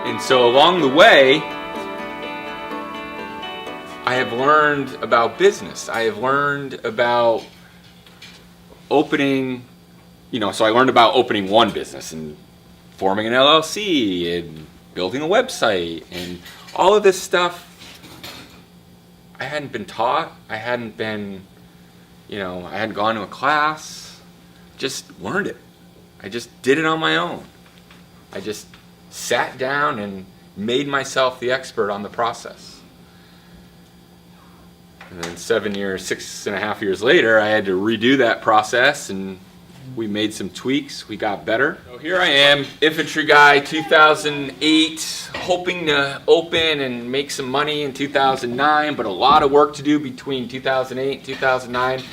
And so along the way, I have learned about business. I have learned about opening, so I learned about opening one business and forming an LLC and building a website and all of this stuff. I hadn't been taught. I hadn't been, I hadn't gone to a class. Just learned it. I just did it on my own. I just sat down and made myself the expert on the process. And then 6.5 years later, I had to redo that process, and we made some tweaks. We got better. So here I am, infantry guy, 2008, hoping to open and make some money in 2009, but a lot of work to do between 2008 and 2009.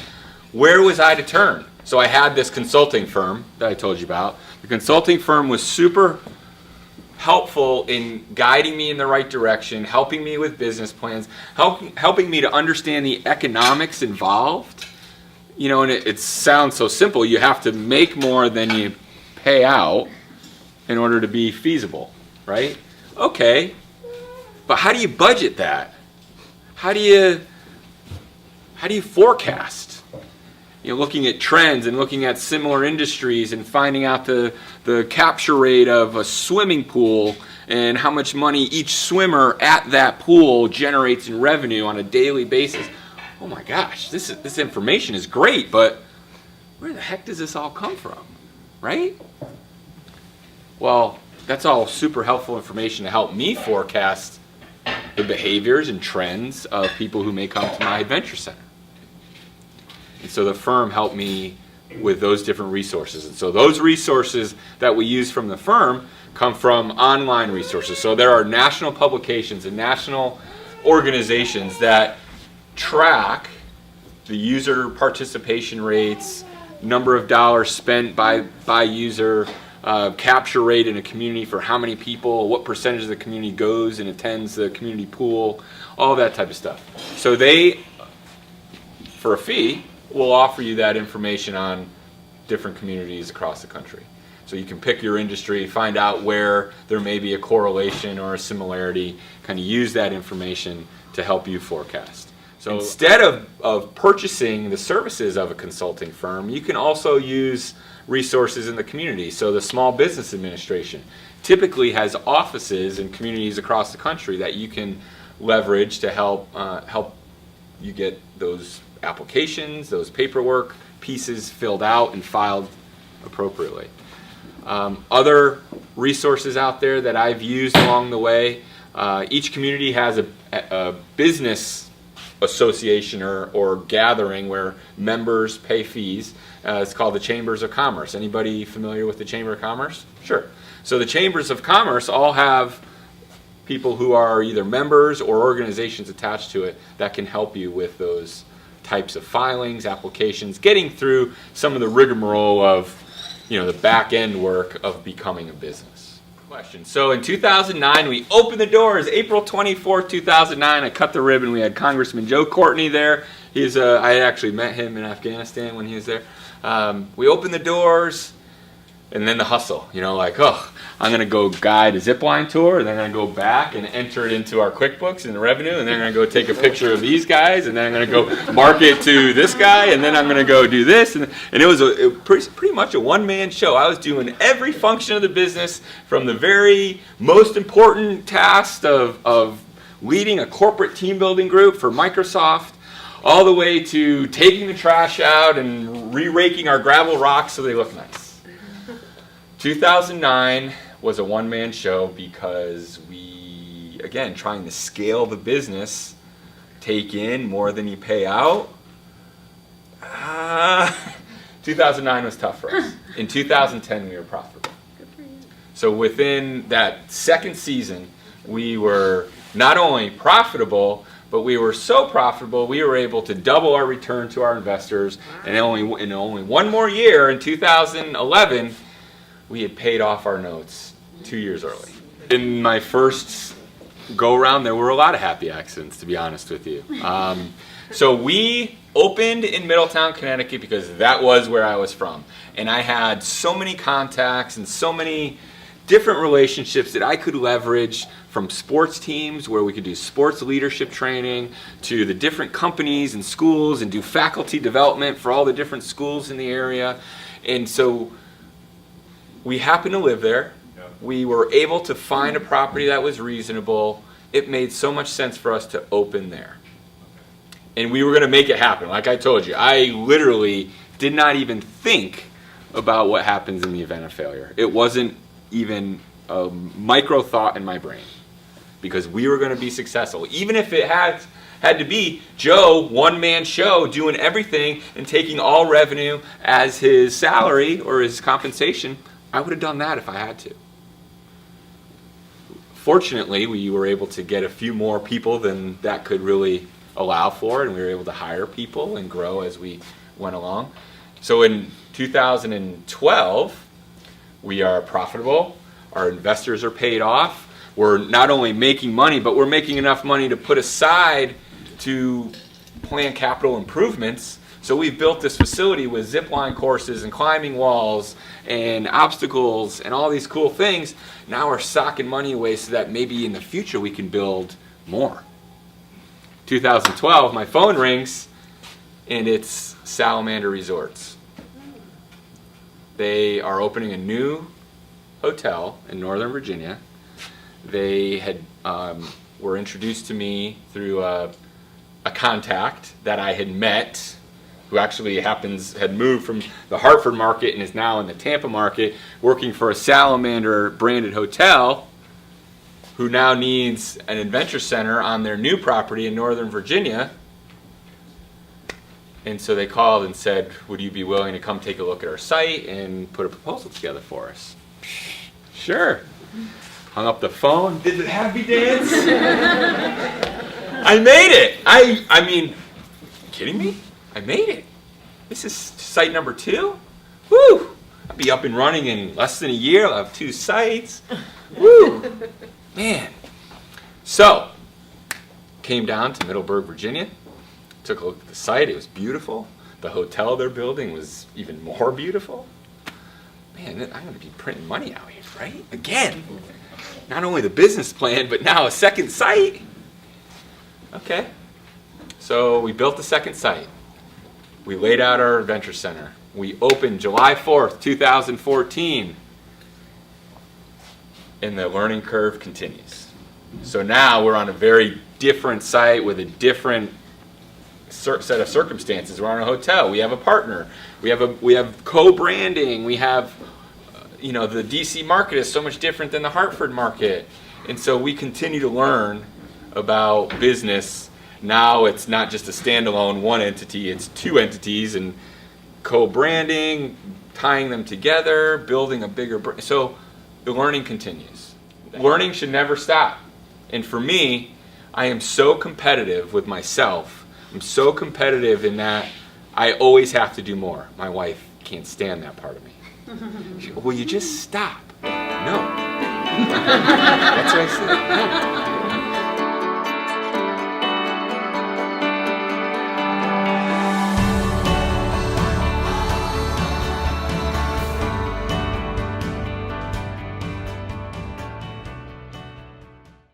Where was I to turn? So I had this consulting firm that I told you about. The consulting firm was super helpful in guiding me in the right direction, helping me with business plans, helping me to understand the economics involved. And it sounds so simple. You have to make more than you pay out in order to be feasible, right? Okay, but how do you budget that? How do you forecast? Looking at trends and looking at similar industries and finding out the capture rate of a swimming pool and how much money each swimmer at that pool generates in revenue on a daily basis. Oh my gosh, this information is great, but where the heck does this all come from, right? Well, that's all super helpful information to help me forecast the behaviors and trends of people who may come to my adventure center. And so the firm helped me with those different resources. And so those resources that we use from the firm come from online resources. So there are national publications and national organizations that track the user participation rates, number of dollars spent by user, capture rate in a community for how many people, what percentage of the community goes and attends the community pool, all that type of stuff. So they, for a fee, will offer you that information on different communities across the country. So you can pick your industry, find out where there may be a correlation or a similarity, kind of use that information to help you forecast. So instead of purchasing the services of a consulting firm, you can also use resources in the community. So the Small Business Administration typically has offices in communities across the country that you can leverage to help you get those applications, those paperwork pieces filled out and filed appropriately. Other resources out there that I've used along the way, each community has a business association or gathering where members pay fees. It's called the Chambers of Commerce. Anybody familiar with the Chamber of Commerce? Sure. So the Chambers of Commerce all have people who are either members or organizations attached to it that can help you with those types of filings, applications, getting through some of the rigmarole of the back end work of becoming a business. Question. So in 2009, we opened the doors. April 24th, 2009, I cut the ribbon. We had Congressman Joe Courtney there. I actually met him in Afghanistan when he was there. We opened the doors, and then the hustle. I'm going to go guide a zipline tour, and then I'm going to go back and enter it into our QuickBooks and the revenue, and then I'm going to go take a picture of these guys, and then I'm going to go market to this guy, and then I'm going to go do this. And it was pretty much a one-man show. I was doing every function of the business, from the very most important task of leading a corporate team building group for Microsoft, all the way to taking the trash out and re-raking our gravel rocks so they look nice. 2009 was a one-man show because we, again, trying to scale the business, take in more than you pay out. 2009 was tough for us. In 2010, we were profitable. Good for you. So within that second season, we were not only profitable, but we were so profitable, we were able to double our return to our investors. Wow. And in only one more year, in 2011, we had paid off our notes 2 years early. In my first go-around, there were a lot of happy accidents, to be honest with you. So we opened in Middletown, Connecticut, because that was where I was from. And I had so many contacts and so many different relationships that I could leverage, from sports teams where we could do sports leadership training, to the different companies and schools, and do faculty development for all the different schools in the area. And so we happened to live there. We were able to find a property that was reasonable. It made so much sense for us to open there. And we were going to make it happen. Like I told you, I literally did not even think about what happens in the event of failure. It wasn't even a micro thought in my brain, because we were going to be successful. Even if it had to be Joe, one-man show, doing everything and taking all revenue as his salary or his compensation, I would have done that if I had to. Fortunately, we were able to get a few more people than that could really allow for, and we were able to hire people and grow as we went along. So in 2012, we are profitable. Our investors are paid off. We're not only making money, but we're making enough money to put aside to plan capital improvements. So we've built this facility with zip line courses and climbing walls and obstacles and all these cool things. Now we're socking money away so that maybe in the future we can build more. 2012, my phone rings, and it's Salamander Resorts. They are opening a new hotel in Northern Virginia. They had were introduced to me through a contact that I had met, who actually had moved from the Hartford market and is now in the Tampa market, working for a Salamander branded hotel, who now needs an adventure center on their new property in Northern Virginia. And so they called and said, would you be willing to come take a look at our site and put a proposal together for us? Sure. Hung up the phone, did the happy dance. I made it. I mean, you kidding me? I made it. This is site number 2. Woo! I'll be up and running in less than a year. I'll have 2 sites. Woo! Man. So, came down to Middleburg, Virginia. Took a look at the site. It was beautiful. The hotel they're building was even more beautiful. Man, I'm going to be printing money out here, right? Again. Not only the business plan, but now a second site. Okay. So we built the second site. We laid out our adventure center. We opened July 4th, 2014. And the learning curve continues. So now we're on a very different site with a different set of circumstances. We're on a hotel. We have a partner. We have co-branding. We have, the DC market is so much different than the Hartford market. And so we continue to learn about business. Now it's not just a standalone one entity, it's 2 entities, and co-branding, tying them together, building a bigger brand. So the learning continues. Learning should never stop. And for me, I am so competitive with myself. I'm so competitive in that I always have to do more. My wife can't stand that part of me. She goes, will you just stop? No. That's what I said. No.